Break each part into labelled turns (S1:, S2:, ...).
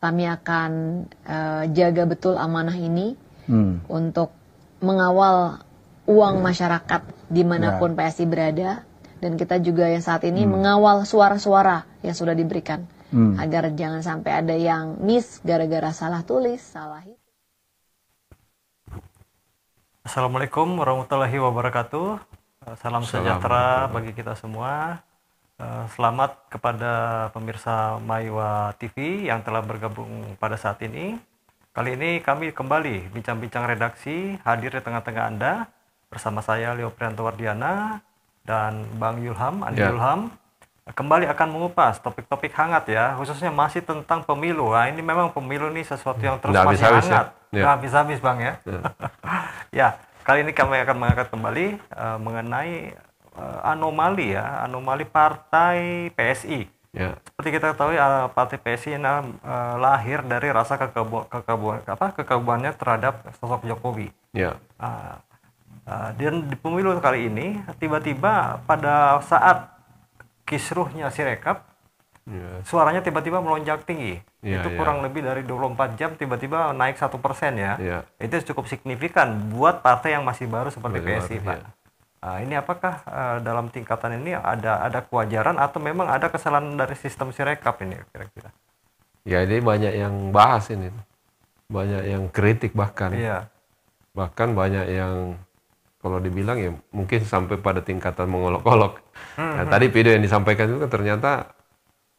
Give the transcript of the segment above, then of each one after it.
S1: kami akan jaga betul amanah ini untuk mengawal uang masyarakat dimanapun PSI berada, dan kita juga yang saat ini mengawal suara-suara yang sudah diberikan agar jangan sampai ada yang miss gara-gara salah tulis, salah hitung.
S2: Assalamualaikum warahmatullahi wabarakatuh. Salam sejahtera bagi kita semua. Selamat kepada pemirsa Maiwa TV yang telah bergabung pada saat ini. Kali ini kami kembali bincang-bincang redaksi hadir di tengah-tengah Anda bersama saya Leo Priantowardiana dan Bang Yulham, Andi Yulham. Kembali akan mengupas topik-topik hangat ya, khususnya masih tentang pemilu. Nah, ini memang pemilu ini sesuatu yang terus masih hangat. Nggak habis-habis Bang ya. Ya, kali ini kami akan mengangkat kembali mengenai anomali partai PSI. Seperti kita ketahui, partai PSI ini lahir dari rasa kekagumannya terhadap sosok Jokowi. Dan di pemilu kali ini tiba-tiba pada saat kisruhnya Sirekap, suaranya tiba-tiba melonjak tinggi. Itu kurang lebih dari 24 jam tiba-tiba naik 1% ya. Itu cukup signifikan buat partai yang masih baru seperti PSI, Pak. Ini apakah dalam tingkatan ini ada kewajaran atau memang ada kesalahan dari sistem Sirekap ini kira-kira?
S3: Ya, ini banyak yang bahas ini. Banyak yang kritik bahkan. Bahkan banyak yang kalau dibilang ya mungkin sampai pada tingkatan mengolok-olok. Nah, tadi video yang disampaikan itu ternyata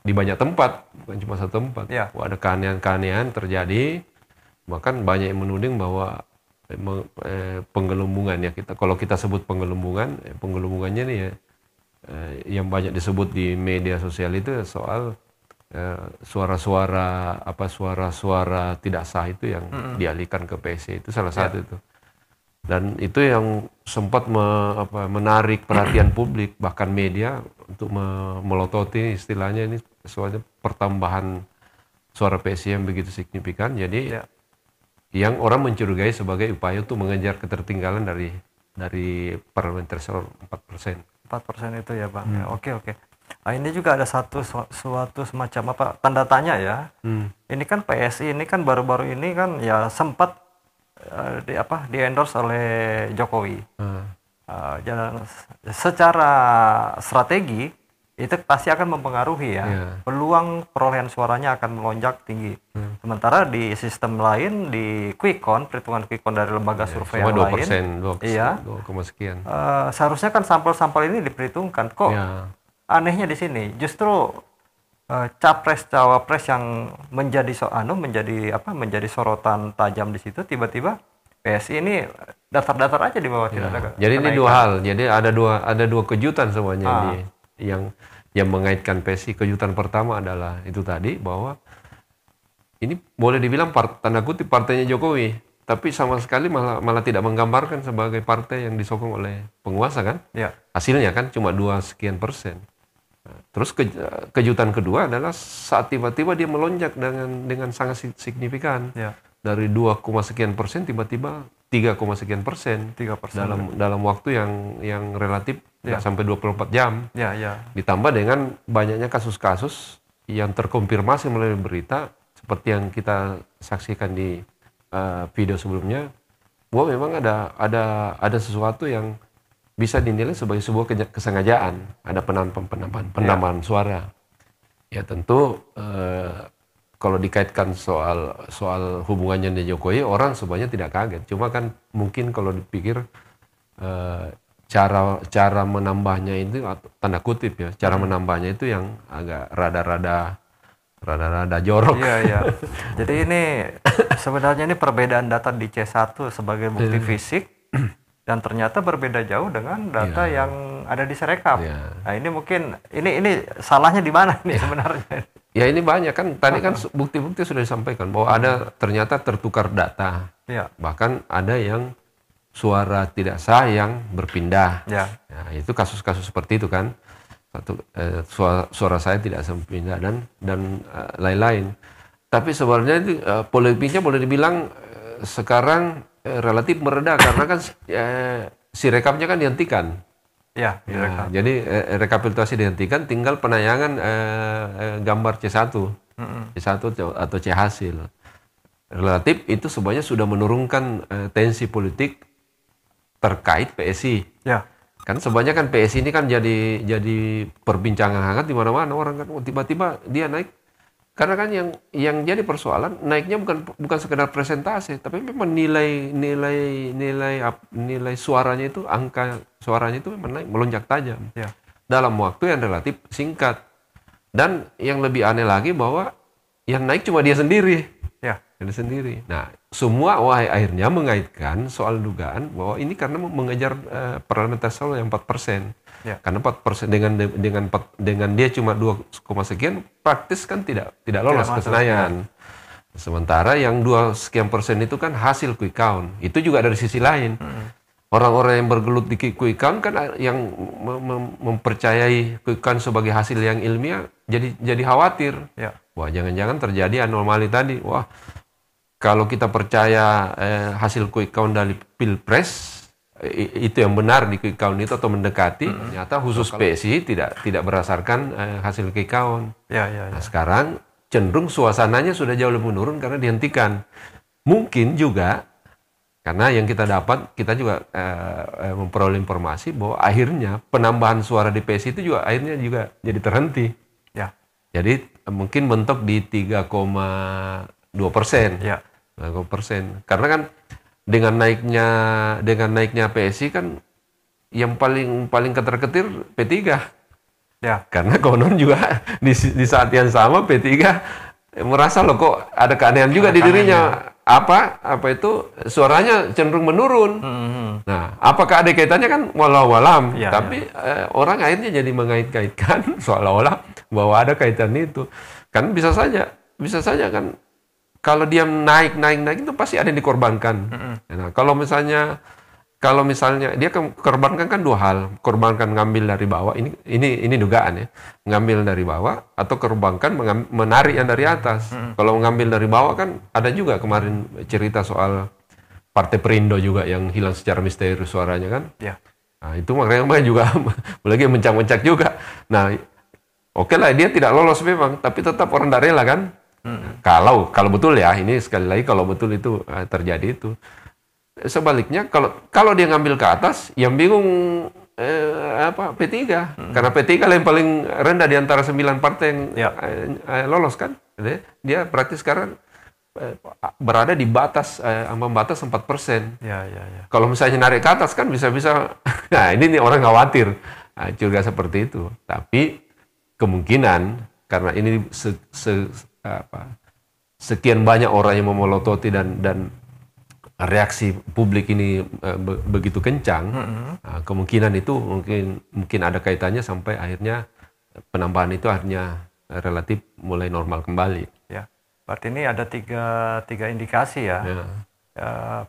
S3: di banyak tempat, bukan cuma satu tempat. Ada keanehan-keanehan terjadi, bahkan banyak yang menuding bahwa penggelembungan ya, kalau kita sebut penggelembungannya nih ya, yang banyak disebut di media sosial itu soal suara-suara tidak sah itu yang dialihkan ke PSI, itu salah satu itu. Dan itu yang sempat menarik perhatian publik, bahkan media, untuk melototi istilahnya ini soalnya pertambahan suara PSI yang begitu signifikan. Jadi yang orang mencurigai sebagai upaya untuk mengejar ketertinggalan dari parliamentary threshold 4%.
S2: 4% itu ya Bang. Oke. Nah, ini juga ada suatu semacam tanda tanya ya. Ini kan PSI ini kan baru-baru ini kan ya sempat di endorse oleh Jokowi. Secara strategi itu pasti akan mempengaruhi ya. Peluang perolehan suaranya akan melonjak tinggi. Sementara di sistem lain, di quick count, perhitungan quick count dari lembaga survei yang
S3: 2%,
S2: lain,
S3: 2, sekian.
S2: Seharusnya kan sampel-sampel ini diperhitungkan. Kok anehnya di sini justru capres-cawapres yang menjadi sorotan tajam di situ, tiba-tiba PSI ini datar-datar aja di bawah. Tidak ada.
S3: Jadi ini dua hal. Jadi ada dua kejutan semuanya yang mengaitkan PSI. Kejutan pertama adalah itu tadi, bahwa ini boleh dibilang tanda kutip partainya Jokowi, tapi sama sekali malah tidak menggambarkan sebagai partai yang disokong oleh penguasa kan? Hasilnya kan cuma 2 sekian persen. Terus kejutan kedua adalah saat tiba-tiba dia melonjak dengan sangat signifikan. Dari 2, sekian persen tiba-tiba 3, sekian persen. 3% dalam waktu yang relatif nggak sampai 24 jam. Ditambah dengan banyaknya kasus-kasus yang terkonfirmasi melalui berita seperti yang kita saksikan di video sebelumnya, bahwa memang ada sesuatu yang bisa dinilai sebagai sebuah kesengajaan, ada penambahan suara. Ya tentu kalau dikaitkan soal hubungannya dengan Jokowi, orang sebenarnya tidak kaget. Cuma kan mungkin kalau dipikir cara menambahnya itu, tanda kutip ya, cara menambahnya itu yang agak rada-rada jorok.
S2: Jadi ini sebenarnya ini perbedaan data di C1 sebagai bukti fisik. Dan ternyata berbeda jauh dengan data yang ada di Sirekap. Nah ini mungkin ini salahnya di mana nih sebenarnya?
S3: Ya ini banyak kan, tadi kan bukti-bukti sudah disampaikan bahwa ada ternyata tertukar data. Bahkan ada yang suara tidak sah yang berpindah. Nah, itu kasus-kasus seperti itu kan. Suara saya tidak sah berpindah dan lain-lain. Tapi sebenarnya itu polemiknya boleh dibilang sekarang relatif mereda karena kan Sirekapnya kan dihentikan. Jadi rekapitulasi dihentikan, tinggal penayangan gambar C1. C1 atau C hasil. Relatif itu sebenarnya sudah menurunkan tensi politik terkait PSI.
S2: Ya.
S3: Kan sebenarnya kan PSI ini kan jadi perbincangan hangat di mana-mana, orang kan tiba-tiba dia naik. Karena kan yang jadi persoalan naiknya bukan sekedar presentase, tapi memang nilai suaranya itu, angka suaranya itu memang naik, melonjak tajam.
S2: Ya.
S3: Dalam waktu yang relatif singkat. Dan yang lebih aneh lagi bahwa yang naik cuma dia sendiri.
S2: Ya.
S3: Dia sendiri. Nah, semua akhirnya mengaitkan soal dugaan bahwa ini karena mengejar parliamentary threshold yang 4%.
S2: Ya.
S3: Karena 4% dengan dia cuma 2, sekian praktis kan tidak lolos ke Senayan. Ya. Sementara yang 2 sekian persen itu kan hasil quick count. Itu juga dari sisi lain. Orang-orang yang bergelut di quick count kan yang mempercayai quick count sebagai hasil yang ilmiah jadi khawatir.
S2: Ya.
S3: Wah, jangan-jangan terjadi anomali tadi. Wah, kalau kita percaya hasil quick count dari Pilpres itu yang benar di quick count itu atau mendekati, ternyata khusus PSI tidak berdasarkan hasil quick count.
S2: Ya.
S3: Nah, sekarang cenderung suasananya sudah jauh lebih menurun karena dihentikan. Mungkin juga karena yang kita dapat, kita juga memperoleh informasi bahwa akhirnya penambahan suara di PSI itu juga akhirnya juga jadi terhenti.
S2: Ya.
S3: Jadi mungkin mentok di 3,2%.
S2: Ya.
S3: 3%. Karena kan dengan naiknya PSI kan yang paling ketar-ketir P3.
S2: Ya.
S3: Karena konon juga di saat yang sama P3 merasa loh kok ada keanehan juga di dirinya. Apa itu suaranya cenderung menurun. Nah, apakah ada kaitannya kan walau-walam.
S2: Ya,
S3: tapi orang akhirnya jadi mengait-kaitkan seolah-olah bahwa ada kaitan itu. Kan bisa saja kan kalau dia naik itu pasti ada yang dikorbankan. Nah, kalau misalnya dia korbankan kan 2 hal, korbankan ngambil dari bawah, ini dugaan ya, ngambil dari bawah atau korbankan menarik yang dari atas. Kalau ngambil dari bawah kan ada juga kemarin cerita soal Partai Perindo juga yang hilang secara misterius suaranya kan.
S2: Ya.
S3: Nah, itu makanya juga lagi mencak-mencak juga. Nah, oke lah dia tidak lolos memang, tapi tetap orang tidak rela kan. Kalau betul ya, ini sekali lagi kalau betul itu terjadi itu. Sebaliknya kalau dia ngambil ke atas, yang bingung P3. Karena P3 yang paling rendah di antara 9 partai yang lolos kan. Dia praktis sekarang berada di batas ambang batas 4%.
S2: Ya.
S3: Kalau misalnya narik ke atas kan bisa nah ini orang khawatir. Juga seperti itu. Tapi kemungkinan karena ini sekian banyak orang yang memelototi dan reaksi publik ini begitu kencang, kemungkinan itu mungkin ada kaitannya sampai akhirnya penambahan itu akhirnya relatif mulai normal kembali.
S2: Ya, berarti ini ada tiga indikasi ya.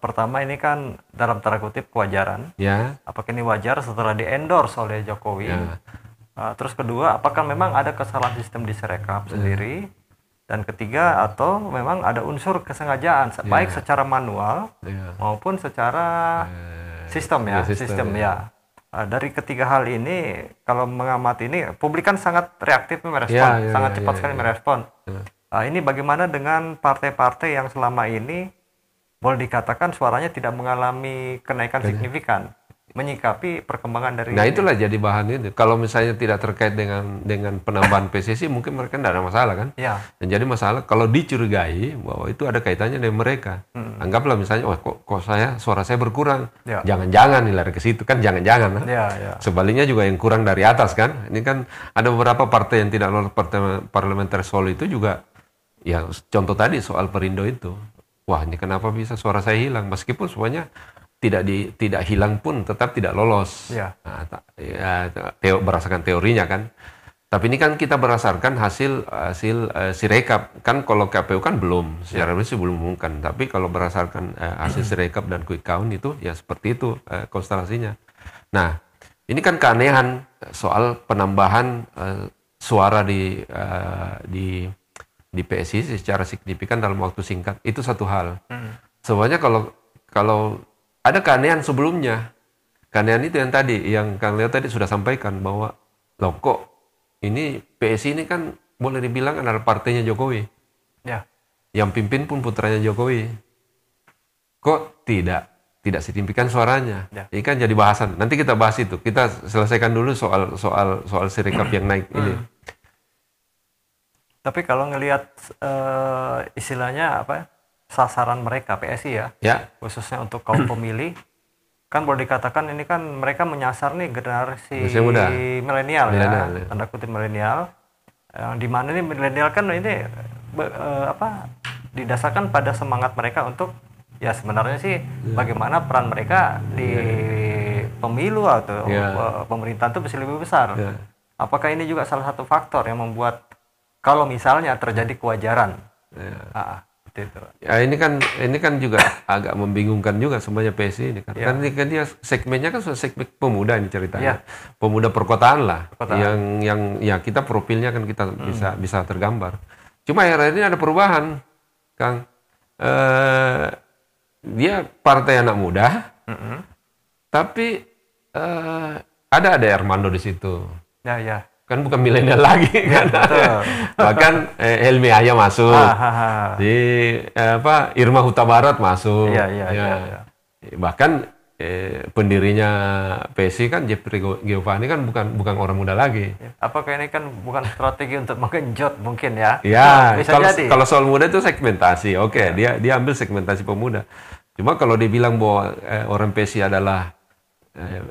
S2: Pertama ini kan dalam tanda kutip kewajaran.
S3: Ya.
S2: Apakah ini wajar setelah di-endorse oleh Jokowi?
S3: Ya.
S2: Terus kedua, apakah memang ada kesalahan sistem di Sirekap sendiri? Dan ketiga, atau memang ada unsur kesengajaan, baik secara manual maupun secara sistem ya. Dari ketiga hal ini, kalau mengamati ini, publik kan sangat reaktif merespon, sangat cepat sekali merespon. Ini bagaimana dengan partai-partai yang selama ini boleh dikatakan suaranya tidak mengalami kenaikan signifikan? Menyikapi perkembangan dari
S3: Nah itulah jadi bahan itu. Kalau misalnya tidak terkait dengan penambahan PSSI mungkin mereka tidak ada masalah kan.
S2: Ya.
S3: Dan jadi masalah kalau dicurigai bahwa itu ada kaitannya dengan mereka. Anggaplah misalnya kok suara saya berkurang.
S2: Ya.
S3: Jangan-jangan nih lari ke situ kan jangan-jangan.
S2: Ya.
S3: Sebaliknya juga yang kurang dari atas kan. Ini kan ada beberapa partai yang tidak lolos parliamentary threshold itu juga ya contoh tadi soal Perindo itu. Wah ini kenapa bisa suara saya hilang meskipun semuanya tidak hilang pun tetap tidak lolos.
S2: Ya.
S3: Nah, berdasarkan teorinya kan. Tapi ini kan kita berdasarkan hasil Sirekap. Kan kalau KPU kan belum, secara resmi belum mengumumkan. Tapi kalau berdasarkan hasil Sirekap dan quick count itu ya seperti itu konstelasinya. Nah, ini kan keanehan soal penambahan suara di PSI secara signifikan dalam waktu singkat. Itu satu hal. Sebenarnya kalau ada keanehan sebelumnya. Keanehan itu yang Kang Leo tadi sudah sampaikan bahwa loh kok ini PSI ini kan boleh dibilang adalah partainya Jokowi.
S2: Ya.
S3: Yang pimpin pun putranya Jokowi. Kok tidak signifikan suaranya?
S2: Ya.
S3: Ini kan jadi bahasan. Nanti kita bahas itu. Kita selesaikan dulu soal Sirekap yang naik ini.
S2: Tapi kalau ngelihat istilahnya apa? Sasaran mereka PSI ya, khususnya untuk kaum pemilih, kan boleh dikatakan ini kan mereka menyasar nih generasi milenial ya, tanda kutip milenial, yang dimana ini milenial kan ini didasarkan pada semangat mereka untuk ya sebenarnya sih bagaimana peran mereka di pemilu atau pemerintahan itu bisa lebih besar. Apakah ini juga salah satu faktor yang membuat kalau misalnya terjadi kewajaran? Itu.
S3: Ya ini kan juga agak membingungkan juga semuanya PSI ini kan. Kan dia segmennya kan segmen pemuda ini ceritanya. Pemuda perkotaan lah. Yang ya kita profilnya kan kita bisa tergambar. Cuma akhir-akhir ini ada perubahan, Kang. Dia partai anak muda. Tapi ada Armando di situ.
S2: Ya.
S3: Kan bukan milenial lagi kan. Bahkan Helmi Yahya masuk. Di Irma Huta Barat masuk.
S2: Ya.
S3: Bahkan pendirinya PSI kan Jeffrey Giovanni kan bukan orang muda lagi.
S2: Apakah ini kan bukan strategi untuk menggenjot mungkin ya?
S3: Ya, kalau soal muda itu segmentasi. Oke, dia ambil segmentasi pemuda. Cuma kalau dibilang bahwa orang PSI adalah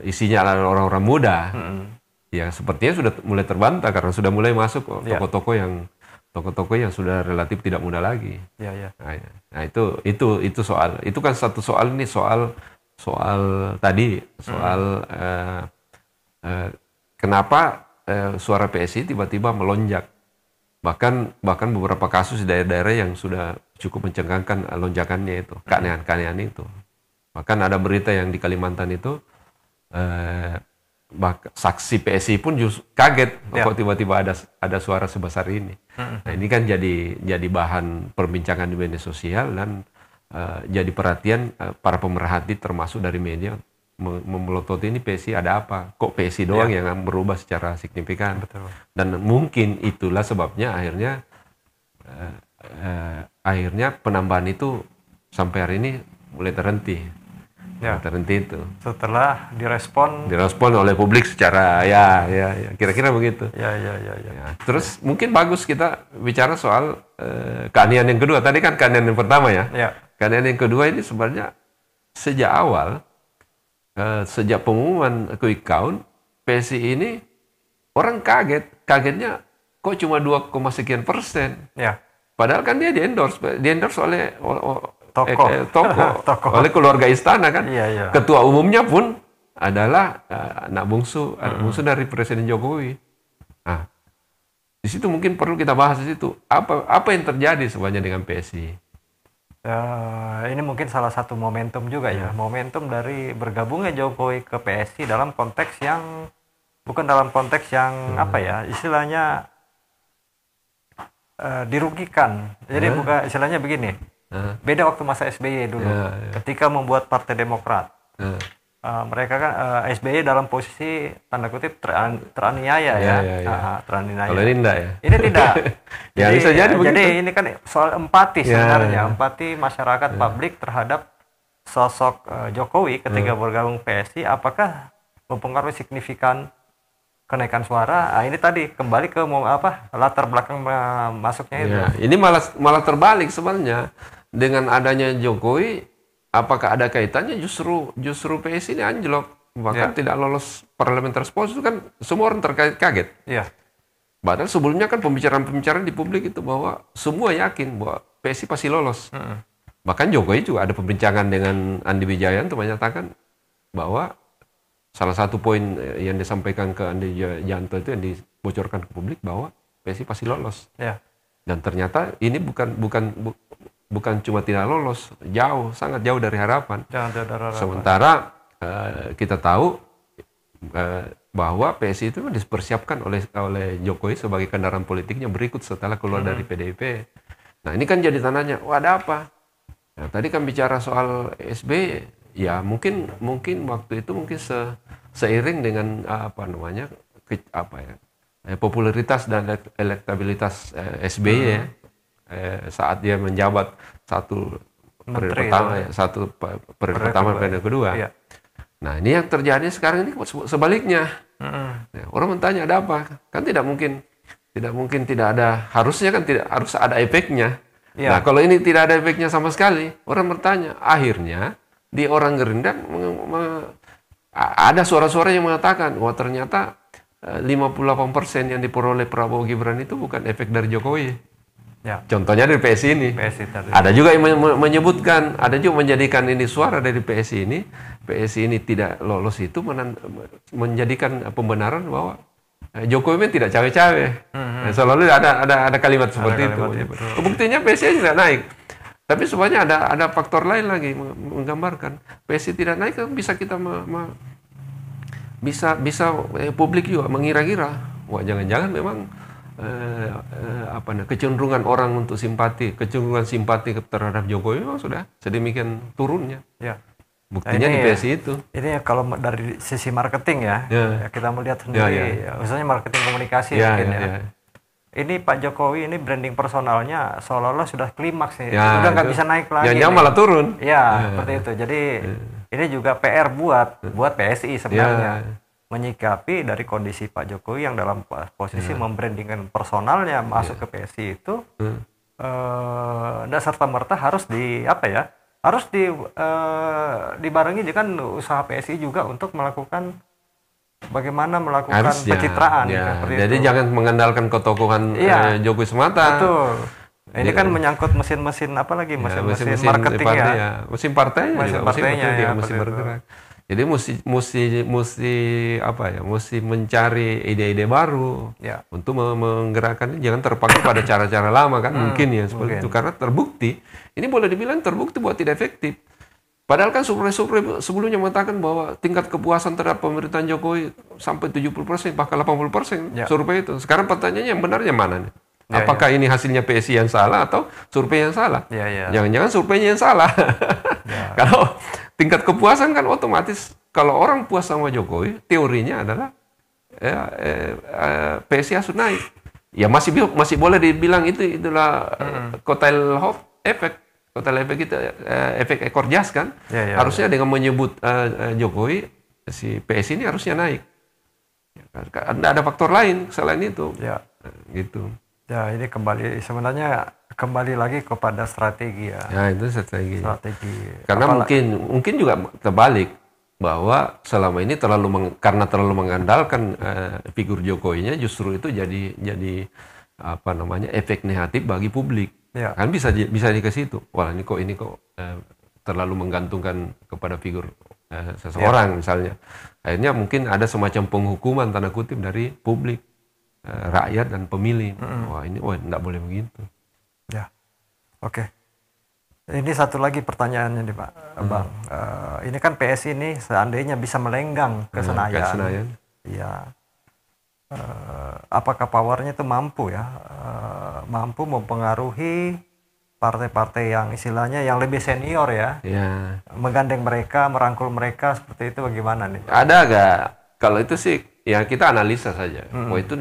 S3: isinya adalah orang-orang muda. Ya sepertinya sudah mulai terbantah karena sudah mulai masuk tokoh-tokoh yang sudah relatif tidak muda lagi. Nah itu soal itu kan satu soal ini soal kenapa suara PSI tiba-tiba melonjak, bahkan beberapa kasus di daerah-daerah yang sudah cukup mencengangkan lonjakannya itu, keanehan-keanehan itu. Bahkan ada berita yang di Kalimantan itu saksi PSI pun kaget kok tiba-tiba ada suara sebesar ini. Nah ini kan jadi bahan perbincangan di media sosial dan jadi perhatian para pemerhati termasuk dari media memelototi ini PSI ada apa? Kok PSI doang yang berubah secara signifikan? Betul. Dan mungkin itulah sebabnya akhirnya penambahan itu sampai hari ini mulai terhenti. Terhenti itu.
S2: Setelah direspon
S3: oleh publik secara ya kira-kira begitu.
S2: Ya.
S3: Terus mungkin bagus kita bicara soal keanehan yang kedua. Tadi kan keanehan yang pertama ya. Keanehan yang kedua ini sebenarnya sejak awal sejak pengumuman quick count PSI ini orang kagetnya kok cuma 2, sekian persen. Padahal kan dia di endorse oleh tokoh oleh keluarga istana kan. Ketua umumnya pun adalah anak bungsu dari Presiden Jokowi. Nah, di situ mungkin perlu kita bahas di situ apa yang terjadi sebenarnya dengan PSI.
S2: Ini mungkin salah satu momentum juga ya, momentum dari bergabungnya Jokowi ke PSI dalam konteks yang bukan dalam konteks yang apa ya istilahnya dirugikan. Jadi bukan istilahnya begini. Beda waktu masa SBY dulu, ketika membuat Partai Demokrat, mereka kan SBY dalam posisi tanda kutip teraniaya teraniaya.
S3: Kalau ini enggak ya?
S2: Ini tidak.
S3: Jadi, bisa jadi
S2: ini kan soal empati sebenarnya, empati masyarakat publik terhadap sosok Jokowi ketika bergabung PSI, apakah mempengaruhi signifikan kenaikan suara? Ini tadi kembali ke latar belakang masuknya itu.
S3: Ini malah terbalik sebenarnya. Dengan adanya Jokowi, apakah ada kaitannya justru PSI ini anjlok, bahkan tidak lolos parliamentary threshold itu kan semua orang kaget. Padahal sebelumnya kan pembicaraan di publik itu bahwa semua yakin bahwa PSI pasti lolos. Bahkan Jokowi juga ada perbincangan dengan Andi Wijayanto menyatakan bahwa salah satu poin yang disampaikan ke Andi Wijayanto itu yang dibocorkan ke publik bahwa PSI pasti lolos. Dan ternyata ini bukan cuma tidak lolos, sangat jauh dari harapan. Sementara kita tahu bahwa PSI itu dipersiapkan oleh Jokowi sebagai kendaraan politiknya berikut setelah keluar dari PDIP. Nah ini kan jadi tandanya, ada apa? Nah, tadi kan bicara soal SBY, ya mungkin waktu itu mungkin seiring dengan popularitas dan elektabilitas SBY ya, saat dia menjabat periode pertama periode kedua. Iya. Nah ini yang terjadi sekarang ini sebaliknya. Nah, orang bertanya ada apa? Kan tidak mungkin tidak ada, harusnya kan tidak harus ada efeknya. Nah kalau ini tidak ada efeknya sama sekali, orang bertanya. Akhirnya di orang Gerindra ada suara-suara yang mengatakan, wah ternyata 58% yang diperoleh Prabowo Gibran itu bukan efek dari Jokowi. Ya. Contohnya dari PSI ini. Ada juga yang menyebutkan, ada juga menjadikan ini suara dari PSI ini. PSI ini tidak lolos itu menjadikan pembenaran bahwa Jokowi tidak cawe-cawe. Nah, selalu ada kalimat seperti itu. Buktinya PSI tidak naik. Tapi sebenarnya ada faktor lain lagi menggambarkan PSI tidak naik kan bisa kita bisa publik juga mengira-gira, wah jangan-jangan memang kecenderungan orang untuk kecenderungan simpati terhadap Jokowi memang sudah sedemikian turunnya. Ya. Buktinya di PSI itu. Ini
S2: kalau dari sisi marketing ya kita melihat sendiri, misalnya marketing komunikasi mungkin ya. Ini Pak Jokowi ini branding personalnya seolah-olah sudah klimaks nih, sudah nggak bisa naik lagi.
S3: Yang malah turun.
S2: Ya, seperti itu. Jadi ini juga PR buat PSI sebenarnya. Menyikapi dari kondisi Pak Jokowi yang dalam posisi membrandingkan personalnya masuk ke PSI itu serta-merta harus dibarengi dengan usaha PSI juga untuk melakukan pencitraan.
S3: Jadi itu. Jangan mengandalkan ketokohan Jokowi semata.
S2: Betul. Ini kan menyangkut mesin-mesin mesin marketing
S3: mesin partainya mesin bergerak. Jadi mesti mencari ide-ide baru untuk menggerakkan, jangan terpaku pada cara-cara lama kan mungkin seperti itu, karena terbukti ini boleh dibilang terbukti bahwa tidak efektif. Padahal kan survei sebelumnya mengatakan bahwa tingkat kepuasan terhadap pemerintahan Jokowi sampai 70%, bahkan 80% survei itu. Sekarang pertanyaannya yang benarnya mana nih? Apakah ini hasilnya PSI yang salah atau survei yang salah? Jangan-jangan surveinya yang salah. Kalau tingkat kepuasan kan otomatis kalau orang puas sama Jokowi, teorinya adalah PSI harus naik. Ya masih boleh dibilang itulah kotel efek. Kotel efek itu efek ekor jas kan. Harusnya dengan menyebut Jokowi, si PSI ini harusnya naik. Ada faktor lain selain itu. Gitu.
S2: Ya, ini sebenarnya kembali lagi kepada strategi ya.
S3: Ya, itu strategi. Karena mungkin juga terbalik bahwa selama ini karena terlalu mengandalkan figur Jokowinya, justru itu jadi efek negatif bagi publik. Kan bisa di situ. Wah, ini kok terlalu menggantungkan kepada figur seseorang misalnya. Akhirnya mungkin ada semacam penghukuman tanda kutip dari publik. Rakyat dan pemilih. Wah tidak boleh begitu.
S2: Ya, oke. Ini satu lagi pertanyaannya nih Pak, Bang. Ini kan PSI ini seandainya bisa melenggang ke Senayan. Iya. Apakah powernya itu mampu mampu mempengaruhi partai-partai yang istilahnya yang lebih senior menggandeng mereka, merangkul mereka, seperti itu bagaimana nih?
S3: Ada agak. Kalau itu sih ya kita analisa saja. Wah itu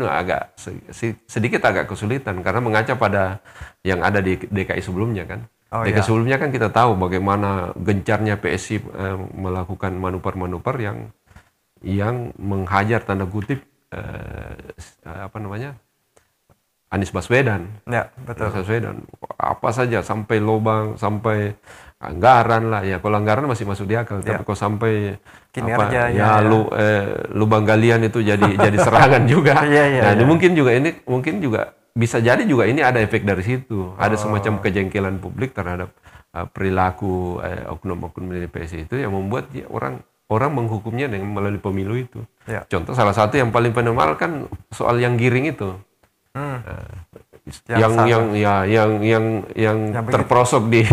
S3: sedikit agak kesulitan karena mengaca pada yang ada di DKI sebelumnya kan. DKI sebelumnya kan kita tahu bagaimana gencarnya PSI melakukan manuver-manuver yang menghajar tanda kutip Anies Baswedan.
S2: Ya, betul.
S3: Baswedan. Apa saja sampai lobang, sampai anggaran lah ya. Kalau anggaran masih masuk di akal, tapi kalau sampai
S2: kinerja
S3: lubang galian itu jadi serangan juga. Mungkin juga bisa jadi juga ini ada efek dari situ. Ada semacam kejengkelan publik terhadap perilaku oknum-oknum dari PSI itu yang membuat orang menghukumnya dengan melalui pemilu itu. Contoh salah satu yang paling fenomenal kan soal yang giring itu. Yang terperosok di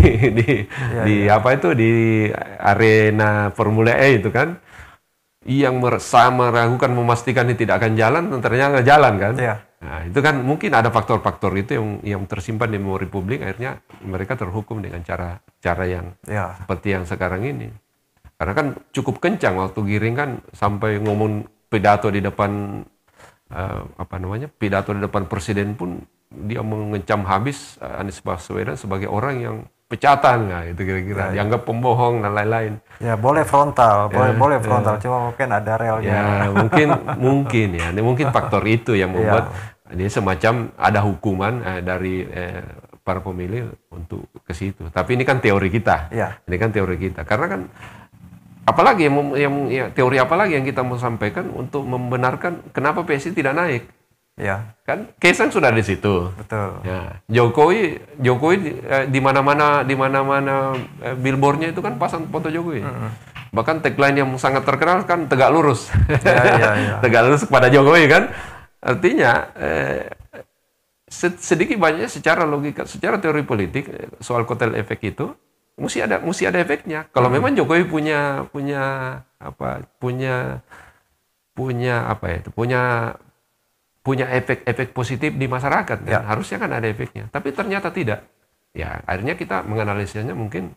S3: arena Formula E itu kan, yang meragukan memastikan ini tidak akan jalan, ternyata nggak jalan kan. Nah, itu kan mungkin ada faktor-faktor itu yang tersimpan di memori publik, akhirnya mereka terhukum dengan cara yang seperti yang sekarang ini. Karena kan cukup kencang waktu giring kan, sampai ngomong pidato di depan apa namanya, pidato di depan presiden pun dia mengecam habis Anies Baswedan sebagai orang yang pecatan, nah, itu kira-kira dianggap pembohong dan lain-lain.
S2: Ya boleh frontal, boleh frontal, cuma mungkin ada relnya.
S3: Ya mungkin ya, ini mungkin faktor itu yang membuat dia semacam ada hukuman dari para pemilih untuk ke situ. Tapi ini kan teori kita, ini kan teori kita, karena kan apalagi teori apalagi yang kita mau sampaikan untuk membenarkan kenapa PSI tidak naik. Ya, kan Kaisang sudah di situ.
S2: Betul.
S3: Ya, Jokowi di mana-mana billboardnya itu kan pasang foto Jokowi. Bahkan tagline yang sangat terkenal kan tegak lurus. Ya. Tegak lurus kepada Jokowi kan. Artinya sedikit banyaknya secara logika, secara teori politik soal kotel efek itu mesti ada efeknya. Kalau memang Jokowi punya efek positif di masyarakat, kan? Harusnya kan ada efeknya. Tapi ternyata tidak. Ya, akhirnya kita menganalisanya mungkin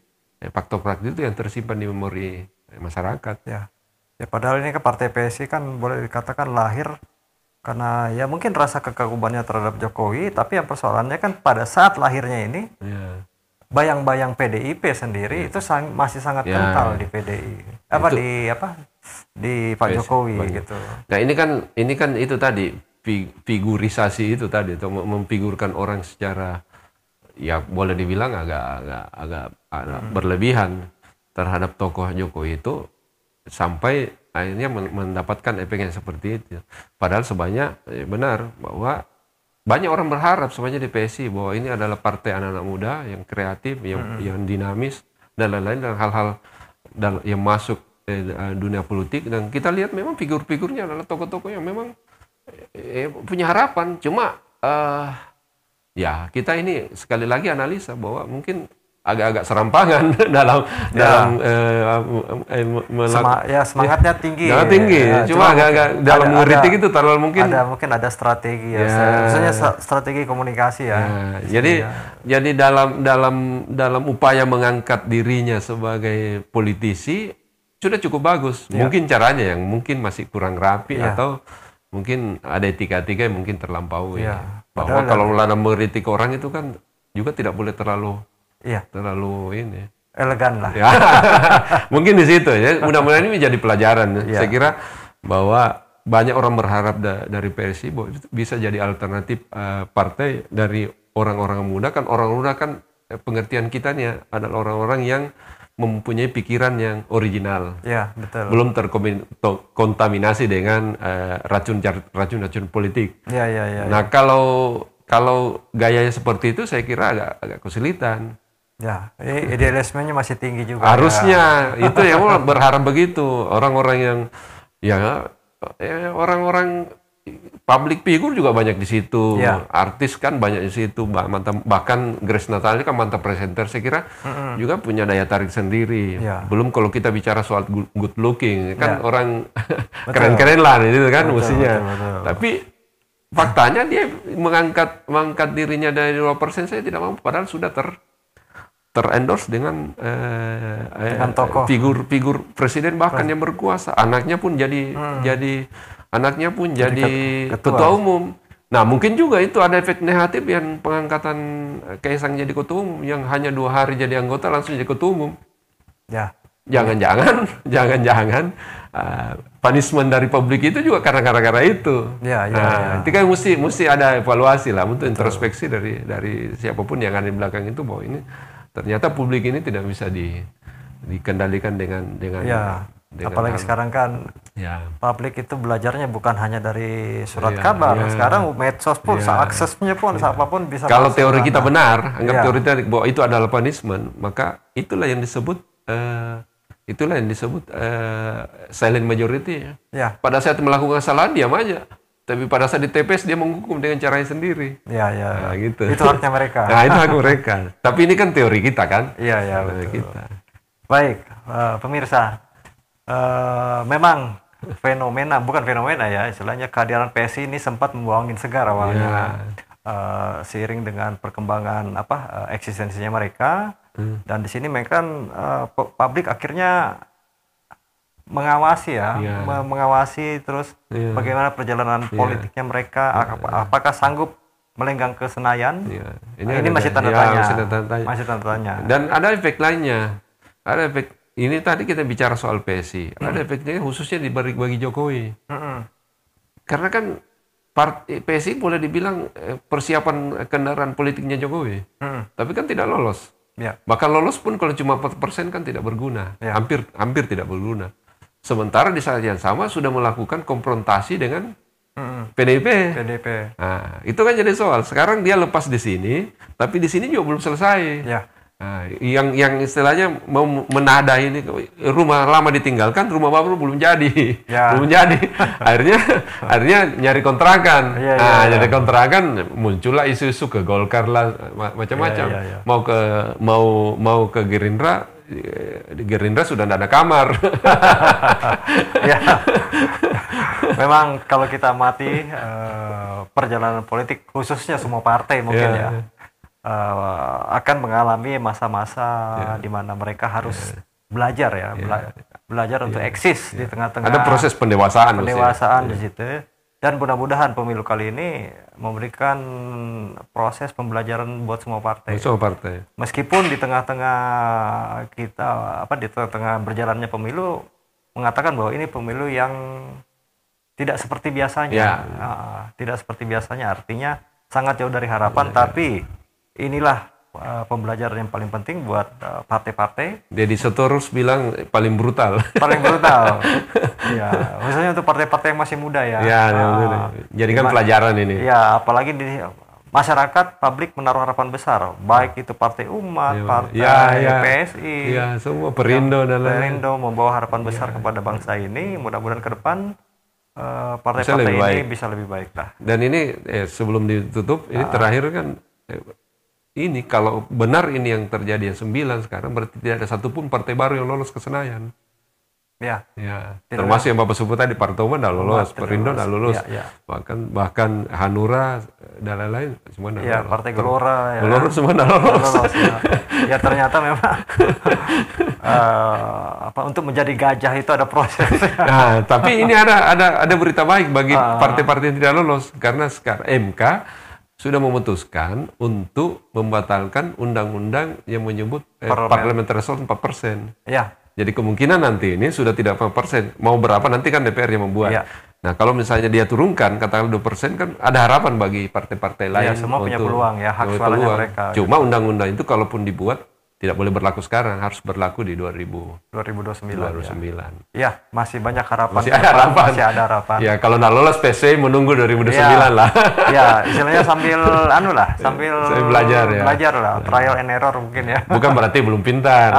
S3: faktor praktis itu yang tersimpan di memori masyarakat.
S2: Ya, padahal ini ke Partai PSI kan boleh dikatakan lahir karena ya mungkin rasa kekagumannya terhadap Jokowi, tapi yang persoalannya kan pada saat lahirnya ini bayang-bayang PDIP sendiri itu masih sangat kental di PDI. Di Pak Jokowi gitu.
S3: Nah, ini kan itu tadi figurisasi itu tadi, atau memfigurkan orang secara ya boleh dibilang agak berlebihan terhadap tokoh Jokowi itu sampai akhirnya mendapatkan efek yang seperti itu. Padahal sebenarnya benar bahwa banyak orang berharap sebenarnya di PSI bahwa ini adalah partai anak-anak muda yang kreatif, yang dinamis dan lain-lain, dan hal-hal yang masuk dunia politik, dan kita lihat memang figur-figurnya adalah tokoh-tokoh yang memang punya harapan. Cuma ya kita ini sekali lagi analisa bahwa mungkin agak-agak serampangan dalam
S2: semangatnya tinggi.
S3: Cuma agak dalam mengkritik itu terlalu mungkin
S2: ada strategi maksudnya strategi komunikasi ya.
S3: Jadi dalam upaya mengangkat dirinya sebagai politisi sudah cukup bagus. Mungkin caranya yang mungkin masih kurang rapi atau mungkin ada etika-etika yang mungkin terlampaui. Bahwa kalau dalam mengkritik orang itu kan juga tidak boleh terlalu ini
S2: elegan lah.
S3: Mungkin di situ ya. Mudah-mudahan ini menjadi pelajaran. Saya kira bahwa banyak orang berharap dari PSI bahwa itu bisa jadi alternatif partai dari orang-orang muda. Kan orang muda kan pengertian kita nih adalah orang-orang yang mempunyai pikiran yang original,
S2: betul.
S3: Belum terkontaminasi dengan racun politik. Nah, kalau gayanya seperti itu, saya kira agak kesulitan.
S2: Ya, idealismenya masih tinggi juga.
S3: Harusnya itu yang berharap begitu. Orang-orang yang orang-orang public figure juga banyak di situ, artis kan banyak di situ, bahkan Grace Natali kan mantan presenter, saya kira juga punya daya tarik sendiri. Belum kalau kita bicara soal good looking, kan orang keren-keren lah itu kan mestinya. Tapi faktanya dia mengangkat dirinya dari 2%, saya tidak mampu, padahal sudah terendorse dengan figur presiden bahkan yang berkuasa, anaknya pun jadi ketua umum. Nah, mungkin juga itu ada efek negatif yang pengangkatan Kaisang jadi ketua umum, yang hanya 2 hari jadi anggota langsung jadi ketua umum. Jangan-jangan punishment dari publik itu juga karena itu. Itu kan mesti ada evaluasi lah, untuk introspeksi dari siapapun yang ada di belakang itu, bahwa ini ternyata publik ini tidak bisa dikendalikan dengan
S2: apalagi sekarang kan publik itu belajarnya bukan hanya dari surat kabar. Sekarang medsos pun, aksesnya pun siapapun bisa.
S3: Kalau teori kita benar, anggap teori bahwa itu adalah punishment, maka itulah yang disebut silent majority. Pada saat melakukan kesalahan diam aja, tapi pada saat di TPS dia menghukum dengan caranya sendiri.
S2: Nah, gitu. Itu haknya mereka.
S3: Nah, itu hak mereka. Tapi ini kan teori kita kan.
S2: Betul. Kita. Baik, pemirsa. Memang bukan fenomena ya, istilahnya kehadiran PSI ini sempat membawa angin segar awalnya, seiring dengan perkembangan eksistensinya mereka, dan di sini mereka publik akhirnya mengawasi ya,
S3: Iya.
S2: mengawasi terus
S3: Iya.
S2: bagaimana perjalanan
S3: Iya.
S2: politiknya mereka, apakah sanggup melenggang ke Senayan?
S3: Iya.
S2: Ini
S3: ada-
S2: masih tanda
S3: ya,
S2: tanya.
S3: masih tanda tanya.
S2: Masih tanda tanya.
S3: Dan ada efek lainnya. Ada efek, ini tadi kita bicara soal PSI. Ada efeknya khususnya bagi Jokowi.
S2: Mm-mm.
S3: Karena kan PSI boleh dibilang persiapan kendaraan politiknya Jokowi.
S2: Mm-mm.
S3: Tapi kan tidak lolos.
S2: Ya.
S3: Bahkan lolos pun kalau cuma 4% kan tidak berguna.
S2: Ya.
S3: Hampir tidak berguna. Sementara di saat yang sama sudah melakukan konfrontasi dengan
S2: Mm-mm.
S3: PDIP.
S2: PDP.
S3: Nah, itu kan jadi soal. Sekarang dia lepas di sini, tapi di sini juga belum selesai.
S2: Ya.
S3: Nah, yang istilahnya mau menada ini, rumah lama ditinggalkan, rumah baru belum jadi.
S2: Ya.
S3: Belum jadi. akhirnya nyari kontrakan.
S2: Iya,
S3: Nah,
S2: iya,
S3: nyari kontrakan, muncullah isu-isu ke Golkar lah, macam-macam.
S2: Iya, iya, iya.
S3: Mau ke Gerindra, di Gerindra sudah tidak ada kamar.
S2: Ya. Memang kalau kita amati perjalanan politik khususnya semua partai mungkin
S3: Ya.
S2: akan mengalami masa-masa di mana mereka harus belajar ya, belajar untuk eksis di tengah-tengah
S3: Ada proses pendewasaan.
S2: pendewasaan di situ. Dan mudah-mudahan pemilu kali ini memberikan proses pembelajaran buat semua partai.
S3: Semua partai.
S2: Meskipun di tengah-tengah kita di tengah-tengah berjalannya pemilu mengatakan bahwa ini pemilu yang tidak seperti biasanya.
S3: Ya.
S2: Tidak seperti biasanya, artinya sangat jauh dari harapan, tapi inilah pembelajaran yang paling penting buat partai-partai.
S3: Deddy Sitorus bilang paling brutal.
S2: Paling brutal. Ya, khususnya untuk partai-partai yang masih muda ya.
S3: Ya, jadikan pelajaran ini.
S2: Ya, apalagi di masyarakat, publik menaruh harapan besar, baik itu Partai Umat, Partai PSI,
S3: ya, semua Perindo dan lain-lain.
S2: Perindo membawa harapan besar kepada bangsa ini. Mudah-mudahan ke depan partai-partai ini bisa lebih baik lah.
S3: Dan ini sebelum ditutup, ini terakhir kan ini kalau benar ini yang terjadi yang 9 sekarang, berarti tidak ada satupun partai baru yang lolos ke Senayan.
S2: Ya.
S3: Ya, termasuk yang Bapak sebut tadi, Partai Umat dah lolos, Perindo dah lolos,
S2: Ya.
S3: bahkan Hanura dan lain-lain semua dah
S2: Ya,
S3: lolos.
S2: Partai Gelora ya.
S3: Gelora semua dah lolos.
S2: Ya ternyata memang untuk menjadi gajah itu ada proses.
S3: Nah, tapi ini ada berita baik bagi partai-partai yang tidak lolos, karena sekarang MK sudah memutuskan untuk membatalkan undang-undang yang menyebut parliamentary threshold 4%.
S2: Ya.
S3: Jadi kemungkinan nanti ini sudah tidak 4%. Mau berapa nanti kan DPR yang membuat.
S2: Ya.
S3: Nah, kalau misalnya dia turunkan, katakanlah 2%, kan ada harapan bagi partai-partai lain.
S2: Ya, semua punya peluang ya, hak suaranya mereka.
S3: Cuma undang-undang itu kalaupun dibuat, tidak boleh berlaku sekarang, harus berlaku di
S2: 2029.
S3: 2029.
S2: Ya, masih banyak harapan.
S3: Masih ada harapan.
S2: Masih ada harapan.
S3: Ya, kalau nggak lolos PC menunggu 2029 lah.
S2: Ya, istilahnya sambil sambil
S3: belajar ya.
S2: Belajar lah, trial and error mungkin ya.
S3: Bukan berarti belum pintar.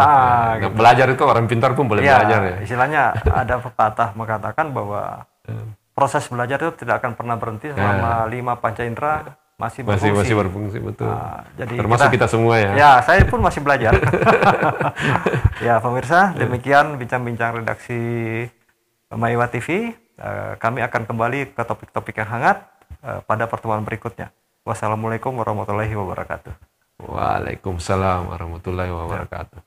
S2: Gitu.
S3: Belajar itu orang pintar pun boleh belajar ya.
S2: Istilahnya ada pepatah mengatakan bahwa proses belajar itu tidak akan pernah berhenti selama 5 panca indera masih
S3: berfungsi, betul.
S2: Jadi
S3: termasuk kita semua ya.
S2: Ya, saya pun masih belajar. Ya, pemirsa, demikian bincang-bincang redaksi Maiwa TV. Kami akan kembali ke topik-topik yang hangat pada pertemuan berikutnya. Wassalamualaikum warahmatullahi wabarakatuh.
S3: Waalaikumsalam warahmatullahi wabarakatuh.